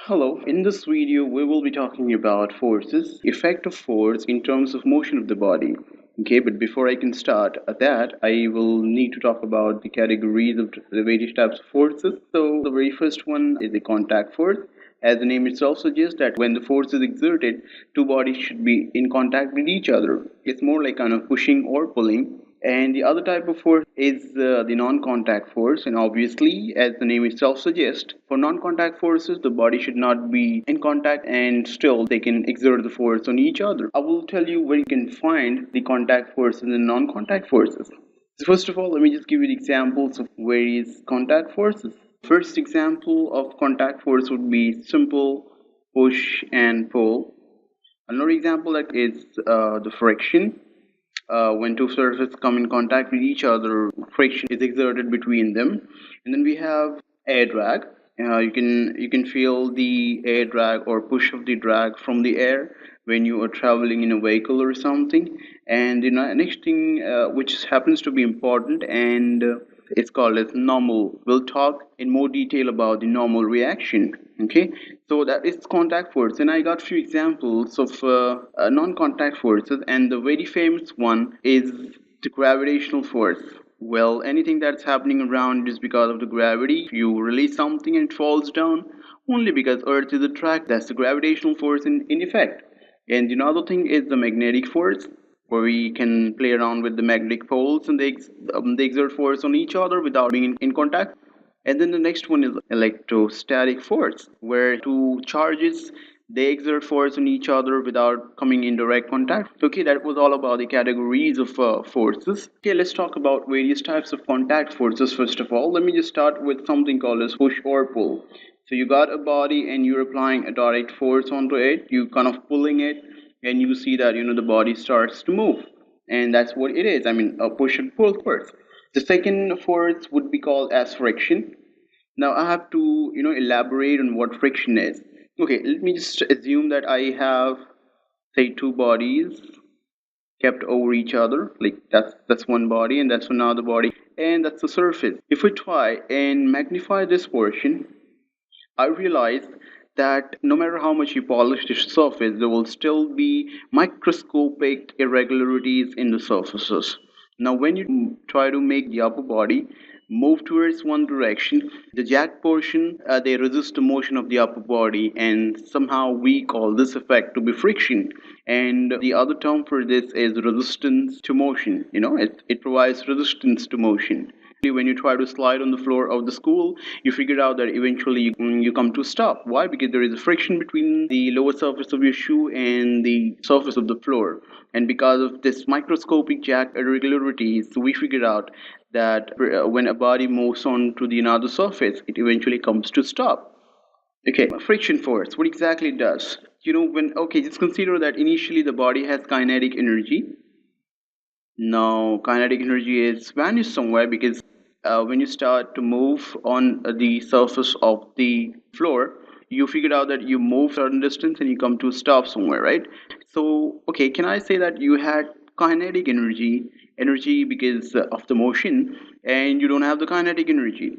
Hello, in this video we will be talking about forces, effect of force in terms of motion of the body. Okay, but before I can start that, I will need to talk about the categories of the various types of forces. So the very first one is the contact force. As the name itself suggests that when the force is exerted, two bodies should be in contact with each other. It's more like kind of pushing or pulling. And the other type of force is the non-contact force. And obviously, as the name itself suggests, for non-contact forces, the body should not be in contact and still they can exert the force on each other. I will tell you where you can find the contact forces and non-contact forces. So first of all, let me just give you the examples of various contact forces. First example of contact force would be simple push and pull. Another example that is the friction. When two surfaces come in contact with each other, friction is exerted between them. And then we have air drag. You can feel the air drag or push of the drag from the air when you are traveling in a vehicle or something. And next thing which happens to be important and it's called as normal. We'll talk in more detail about the normal reaction. Okay, so that is contact force, and I got few examples of non-contact forces, and the very famous one is the gravitational force. Well, anything that's happening around is because of the gravity. You release something and it falls down only because Earth is a track. That's the gravitational force in effect. And another thing is the magnetic force, where we can play around with the magnetic poles and they exert force on each other without being in contact. And then the next one is electrostatic force, where two charges they exert force on each other without coming in direct contact. Okay, that was all about the categories of forces. Okay, let's talk about various types of contact forces. First of all, let me just start with something called as push or pull. So you got a body and you're applying a direct force onto it. You kind of pulling it, and you see that the body starts to move, and that's what it is. I mean, a push and pull force. The second force would be called as friction. Now I have to elaborate on what friction is. Okay, let me just assume that I have, say, two bodies kept over each other. Like that's one body and that's another body, and that's the surface. If we try and magnify this portion, I realized that no matter how much you polish the surface, there will still be microscopic irregularities in the surfaces. Now, when you try to make the upper body move towards one direction, the jagged portion they resist the motion of the upper body, and somehow we call this effect to be friction. And the other term for this is resistance to motion. It provides resistance to motion. When you try to slide on the floor of the school, you figure out that eventually you come to a stop. Why? Because there is a friction between the lower surface of your shoe and the surface of the floor. And because of this microscopic jack irregularities, we figured out that when a body moves on to the another surface, it eventually comes to stop. Okay, friction force, what exactly it does? Just consider that initially the body has kinetic energy. Now, kinetic energy is vanished somewhere because when you start to move on the surface of the floor, you figured out that you move certain distance and you come to a stop somewhere, right? So, okay, can I say that you had kinetic energy because of the motion, and you don't have the kinetic energy?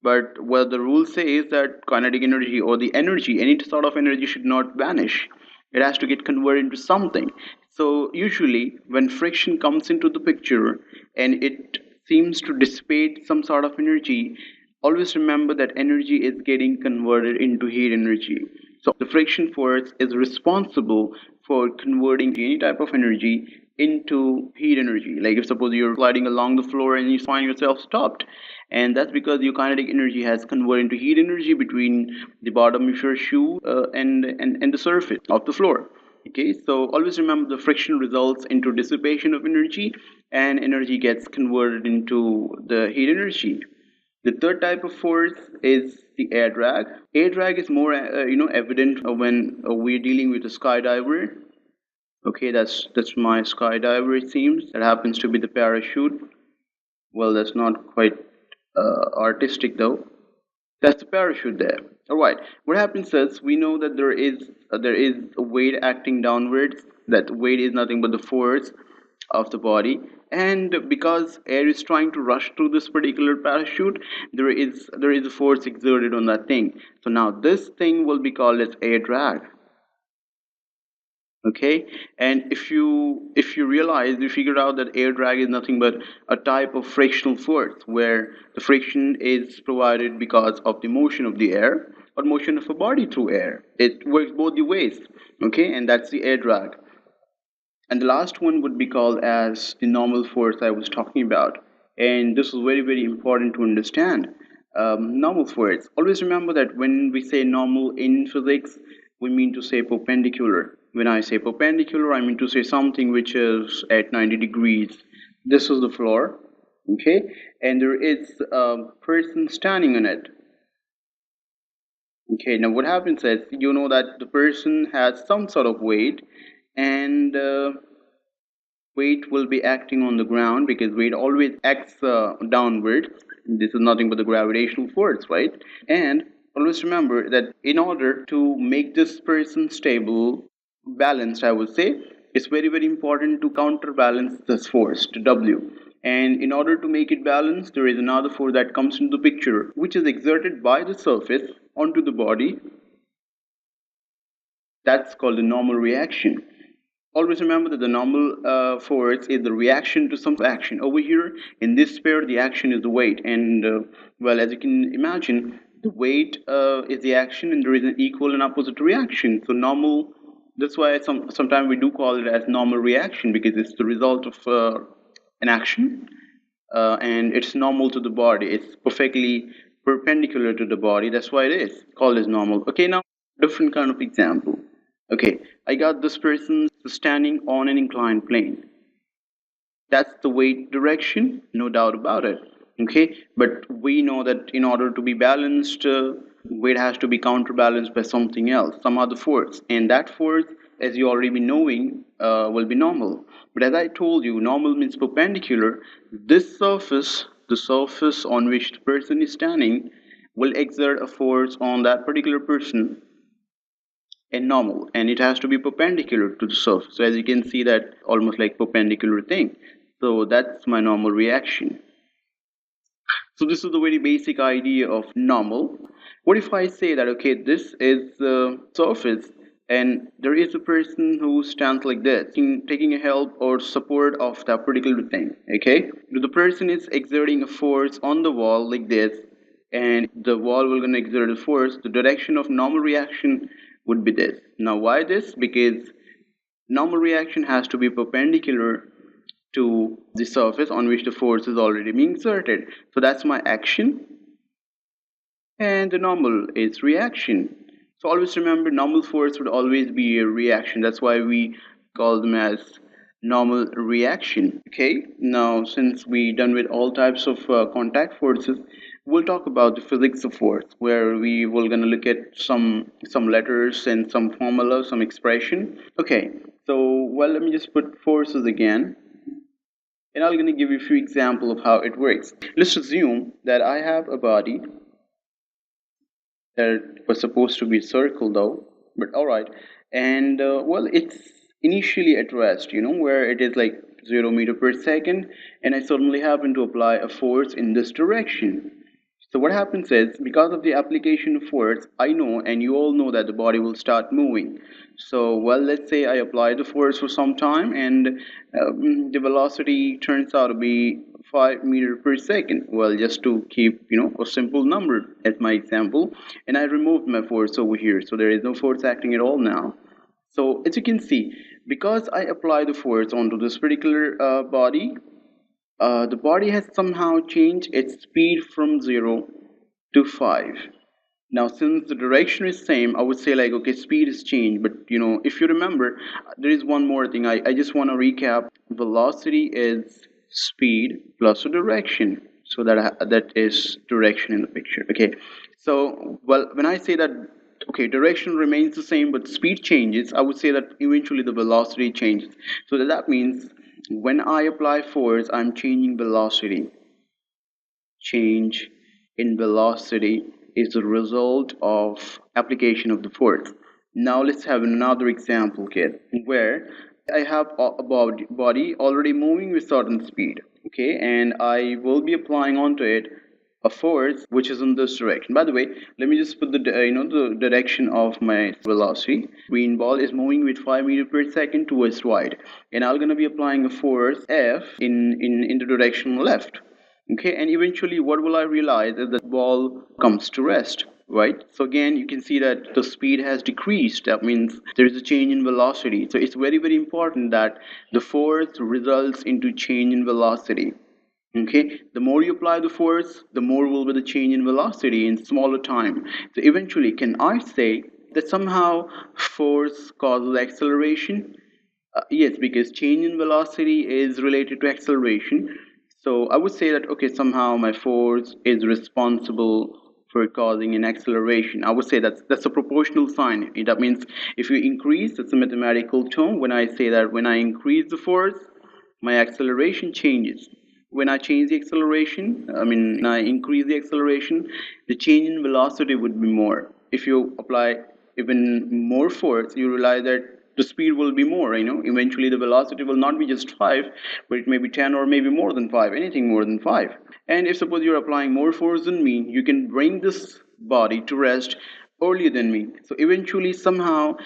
But what the rule says that kinetic energy or the energy, any sort of energy, should not vanish. It has to get converted into something. So usually, when friction comes into the picture and it seems to dissipate some sort of energy, always remember that energy is getting converted into heat energy. So the friction force is responsible for converting any type of energy into heat energy. Like if suppose you're sliding along the floor and you find yourself stopped, and that's because your kinetic energy has converted into heat energy between the bottom of your shoe and the surface of the floor. Okay, so always remember the friction results into dissipation of energy, and energy gets converted into the heat energy. The third type of force is the air drag. Air drag is more evident when we're dealing with a skydiver. Okay, that's my skydiver, it seems. That happens to be the parachute. Well, that's not quite artistic though. That's the parachute there. All right. What happens is we know that there is a weight acting downwards. That weight is nothing but the force of the body, and because air is trying to rush through this particular parachute, there is a force exerted on that thing. So now this thing will be called as air drag. Okay, and if you realize, you figure out that air drag is nothing but a type of frictional force where the friction is provided because of the motion of the air or motion of a body through air. It works both the ways. Okay, and that's the air drag. And the last one would be called as the normal force I was talking about. And this is very, very important to understand. Normal force. Always remember that when we say normal in physics, we mean to say perpendicular. When I say perpendicular, I mean to say something which is at 90 degrees. This is the floor, okay? And there is a person standing on it. Okay, now what happens is, you know that the person has some sort of weight, and weight will be acting on the ground because weight always acts downward. This is nothing but the gravitational force, right? And always remember that in order to make this person stable, balanced, I would say, it's very, very important to counterbalance this force, to W. And in order to make it balanced, there is another force that comes into the picture, which is exerted by the surface onto the body. That's called a normal reaction. Always remember that the normal force is the reaction to some action. Over here in this sphere, the action is the weight, and well, as you can imagine, the weight is the action, and there is an equal and opposite reaction. So normal. That's why sometimes we do call it as normal reaction because it's the result of an action, and it's normal to the body. It's perfectly perpendicular to the body. That's why it is called as normal. Okay, now different kind of example. Okay, I got this person standing on an inclined plane. That's the weight direction, no doubt about it. Okay, but we know that in order to be balanced, weight has to be counterbalanced by something else, some other force, and that force, as you already be knowing, will be normal. But as I told you, normal means perpendicular. This surface, the surface on which the person is standing, will exert a force on that particular person and normal, and it has to be perpendicular to the surface. So as you can see, that almost like perpendicular thing. So that's my normal reaction. So this is the very basic idea of normal. What if I say that, okay, this is the surface, and there is a person who stands like this, taking a help or support of that particular thing. Okay, the person is exerting a force on the wall like this, and the wall will gonna exert a force. The direction of normal reaction would be this. Now why this? Because normal reaction has to be perpendicular to the surface on which the force is already being exerted. So that's my action, and the normal is reaction. So always remember, normal force would always be a reaction. That's why we call them as normal reaction. Okay, now since we done with all types of contact forces, we'll talk about the physics of force, where we will gonna look at some letters and some formula, some expression. Okay, so well, let me just put forces again, and I'm going to give you a few examples of how it works. Let's assume that I have a body that was supposed to be a circle though, but alright. And well, it's initially at rest, where it is like 0 meter per second, and I suddenly happen to apply a force in this direction. So what happens is, because of the application of force, I know and you all know that the body will start moving. So, well, let's say I apply the force for some time, and the velocity turns out to be 5 meters per second. Well, just to keep, a simple number as my example, and I removed my force over here. So there is no force acting at all now. So as you can see, because I apply the force onto this particular body, the body has somehow changed its speed from 0 to 5. Now, since the direction is same, I would say like, okay, speed is changed. But if you remember, there is one more thing. I just want to recap. Velocity is speed plus a direction. So that is direction in the picture. Okay. So, well, when I say that, okay, direction remains the same, but speed changes, I would say that eventually the velocity changes. So that means when I apply force, I'm changing velocity. Change in velocity is the result of application of the force. Now let's have another example, kid, where I have a body already moving with certain speed, okay, and I will be applying onto it a force which is in this direction. By the way, let me just put the the direction of my velocity. Green ball is moving with 5 meters per second towards right, and I'm gonna be applying a force F in the direction left. Okay, and eventually what will I realize is that ball comes to rest, right? So again, you can see that the speed has decreased. That means there is a change in velocity. So it's very, very important that the force results into change in velocity. Okay, the more you apply the force, the more will be the change in velocity in smaller time. So eventually, can I say that somehow force causes acceleration? Yes, because change in velocity is related to acceleration. So I would say that, okay, somehow my force is responsible for causing an acceleration. I would say that's a proportional sign. That means if you increase, that's a mathematical term. When I say that when I increase the force, my acceleration changes. When I change the acceleration, I mean, I increase the acceleration, the change in velocity would be more. If you apply even more force, you realize that the speed will be more. Eventually the velocity will not be just 5, but it may be 10 or maybe more than 5, anything more than 5. And if suppose you're applying more force than me, you can bring this body to rest earlier than me. So eventually, somehow,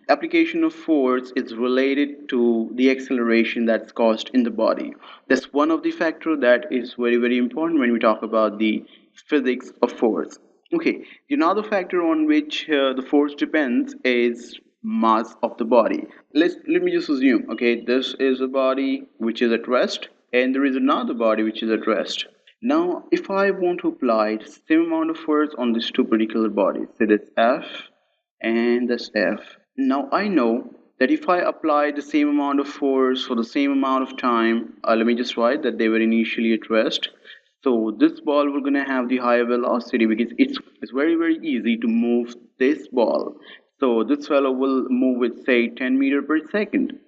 application of force is related to the acceleration that's caused in the body. That's one of the factor that is very, very important when we talk about the physics of force. Okay, the another factor on which the force depends is mass of the body. Let me just assume, okay, this is a body which is at rest, and there is another body which is at rest. Now, if I want to apply the same amount of force on these two particular bodies, say that's F and that's F. Now I know that if I apply the same amount of force for the same amount of time, let me just write that they were initially at rest. So this ball we're gonna have the higher velocity because it's very, very easy to move this ball. So this fellow will move with say 10 meter per second.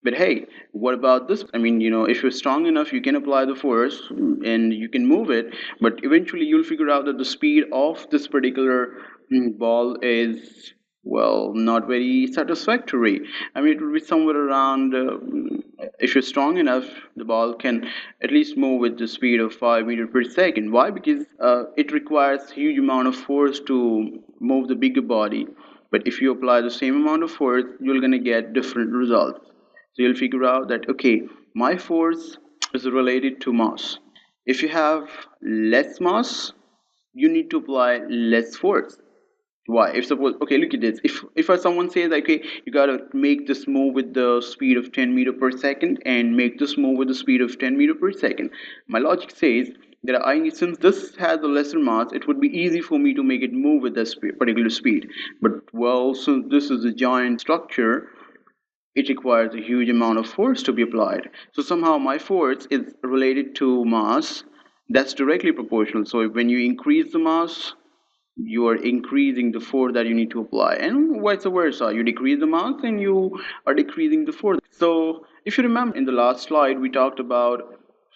But hey, what about this? I mean, if you're strong enough, you can apply the force and you can move it, but eventually you'll figure out that the speed of this particular ball is, well, not very satisfactory. I mean, it will be somewhere around, if you're strong enough, the ball can at least move with the speed of 5 meters per second. Why? Because it requires huge amount of force to move the bigger body. But if you apply the same amount of force, you're going to get different results. So you'll figure out that, okay, my force is related to mass. If you have less mass, you need to apply less force. Why? If suppose, okay, look at this. If someone says, okay, you gotta make this move with the speed of 10 meter per second and make this move with the speed of 10 meter per second, my logic says that since this has a lesser mass, it would be easy for me to make it move with this particular speed. But well, since this is a giant structure, it requires a huge amount of force to be applied. So somehow my force is related to mass that's directly proportional. So when you increase the mass, you are increasing the force that you need to apply, and vice versa. You decrease the mass and you are decreasing the force. So if you remember in the last slide, we talked about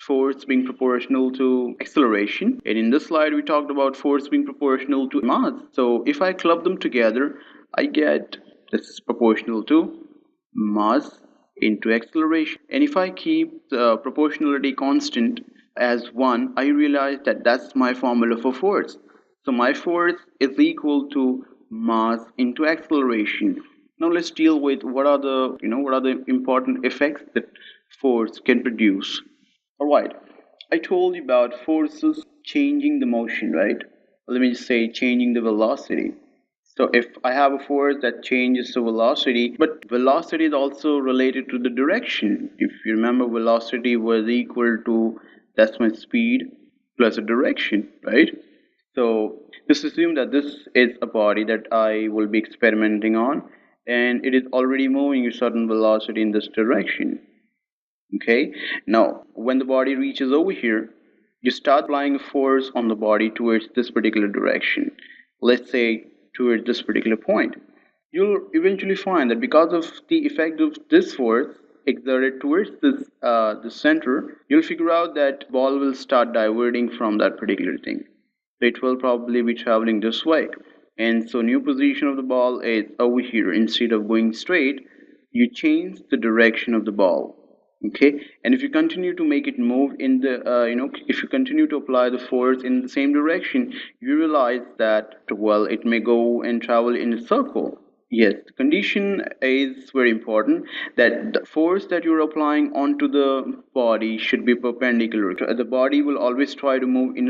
force being proportional to acceleration, and in this slide we talked about force being proportional to mass. So if I club them together, I get this is proportional to mass into acceleration. And if I keep the proportionality constant as 1, I realize that that's my formula for force. So my force is equal to mass into acceleration. Now let's deal with what are the important effects that force can produce. All right, I told you about forces changing the motion, right? Let me just say changing the velocity. So if I have a force that changes the velocity, but velocity is also related to the direction. If you remember, velocity was equal to that's my speed plus a direction, right? So just assume that this is a body that I will be experimenting on, and it is already moving a certain velocity in this direction. Okay, now when the body reaches over here, you start applying a force on the body towards this particular direction. Let's say towards this particular point. You'll eventually find that because of the effect of this force exerted towards the center, you'll figure out that ball will start diverting from that particular thing. It will probably be traveling this way, and so new position of the ball is over here. Instead of going straight, you change the direction of the ball. Okay, and if you continue to make it move in the if you continue to apply the force in the same direction, you realize that, well, it may go and travel in a circle. Yes, the condition is very important, that the force that you're applying onto the body should be perpendicular. The body will always try to move in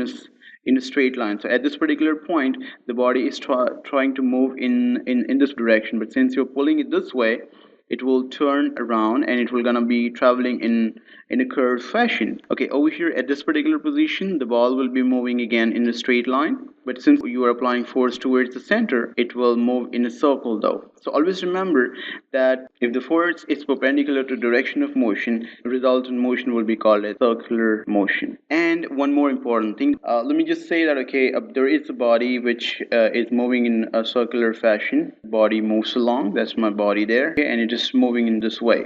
a straight line. So at this particular point, the body is trying to move in this direction. But since you're pulling it this way, it will turn around and it will gonna be traveling in a curved fashion. Okay, over here at this particular position, the ball will be moving again in a straight line, but since you are applying force towards the center, it will move in a circle though. So always remember that if the force is perpendicular to direction of motion, the resultant motion will be called a circular motion. And one more important thing, let me just say that, okay, there is a body which is moving in a circular fashion. Body moves along, that's my body there, okay, and it is moving in this way.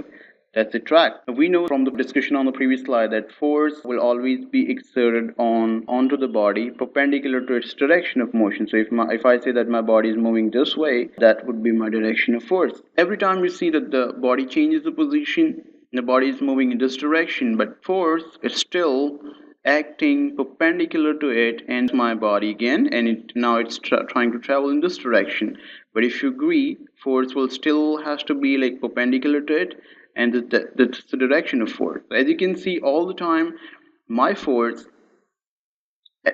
That's the track. We know from the discussion on the previous slide that force will always be exerted onto the body perpendicular to its direction of motion. So if I say that my body is moving this way, that would be my direction of force. Every time you see that the body changes the position, the body is moving in this direction, but force is still acting perpendicular to it and my body again, and now it's trying to travel in this direction. But if you agree, force will still has to be like perpendicular to it, and that's the direction of force. As you can see, all the time my force,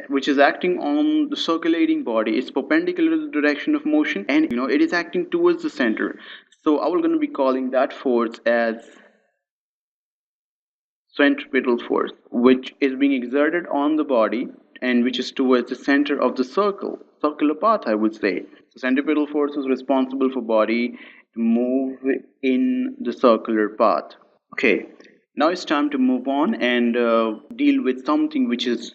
which is acting on the circulating body, is perpendicular to the direction of motion, and it is acting towards the center. So I will going to be calling that force as centripetal force, which is being exerted on the body and which is towards the center of the circular path, I would say. So centripetal force is responsible for body to move in the circular path. Okay, now it's time to move on and deal with something which is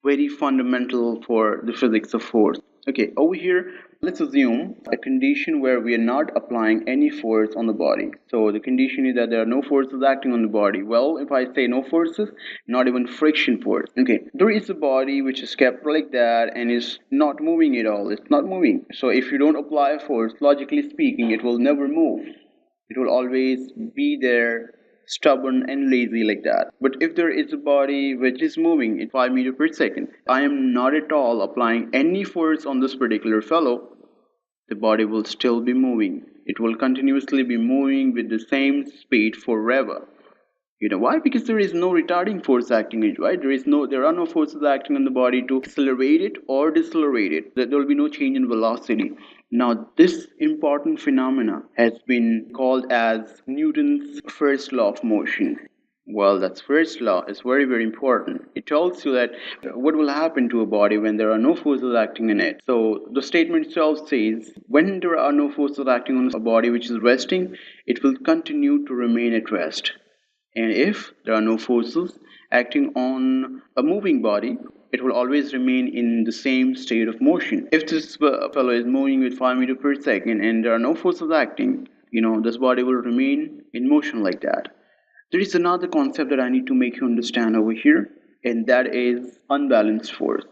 very fundamental for the physics of force. Okay, over here, let's assume a condition where we are not applying any force on the body. So the condition is that there are no forces acting on the body. Well, if I say no forces, not even friction force. Okay, there is a body which is kept like that and is not moving at all. It's not moving. So if you don't apply a force, logically speaking, it will never move. It will always be there, stubborn and lazy like that. But if there is a body which is moving at 5 meters per second, I am not at all applying any force on this particular fellow, the body will still be moving. It will continuously be moving with the same speed forever. You know why? Because there is no retarding force acting it, right? There are no forces acting on the body to accelerate it or decelerate it. There will be no change in velocity. Now, this important phenomena has been called as Newton's first law of motion. Well, that's first law is very, very important. It tells you that what will happen to a body when there are no forces acting in it. So the statement itself says when there are no forces acting on a body which is resting, it will continue to remain at rest. And if there are no forces acting on a moving body, it will always remain in the same state of motion. If this fellow is moving with 5 meters per second and there are no forces acting, this body will remain in motion like that. There is another concept that I need to make you understand over here, and that is unbalanced force.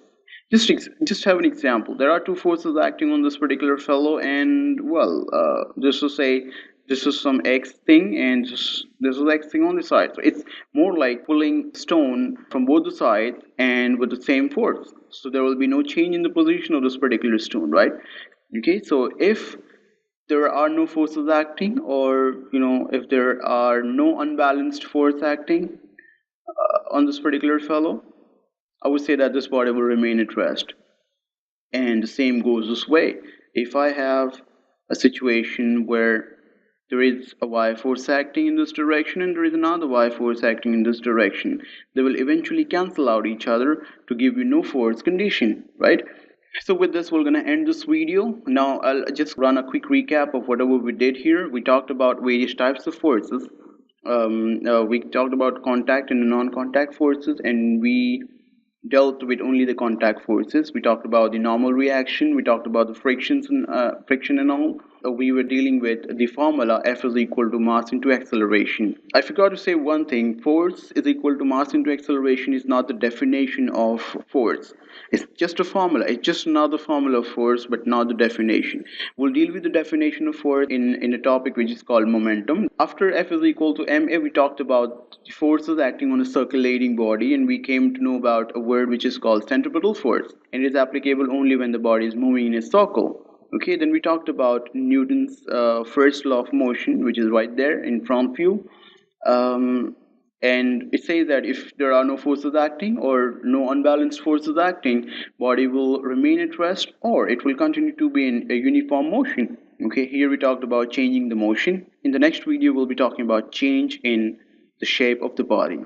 Just have an example. There are two forces acting on this particular fellow, and well, just to say this is some X thing, and this is X thing on the side. So it's more like pulling stone from both the sides and with the same force. So there will be no change in the position of this particular stone, right? Okay, so if there are no forces acting, or if there are no unbalanced force acting on this particular fellow, I would say that this body will remain at rest. And the same goes this way. If I have a situation where there is a y force acting in this direction and there is another y force acting in this direction, they will eventually cancel out each other to give you no force condition, right? So with this, we're going to end this video. Now I'll just run a quick recap of whatever we did here. We talked about various types of forces. We talked about contact and non-contact forces, and we dealt with only the contact forces. We talked about the normal reaction. We talked about the friction and all. we were dealing with the formula F is equal to mass into acceleration. I forgot to say one thing: force is equal to mass into acceleration is not the definition of force. It's just a formula. It's just another formula of force, but not the definition. We'll deal with the definition of force in a topic which is called momentum. After F is equal to ma, we talked about forces acting on a circulating body, and we came to know about a word which is called centripetal force, and it is applicable only when the body is moving in a circle. Okay, then we talked about Newton's first law of motion, which is right there in front of you. Um, and it says that if there are no forces acting or no unbalanced forces acting, body will remain at rest or it will continue to be in a uniform motion. Okay, here we talked about changing the motion. In the next video, we'll be talking about change in the shape of the body.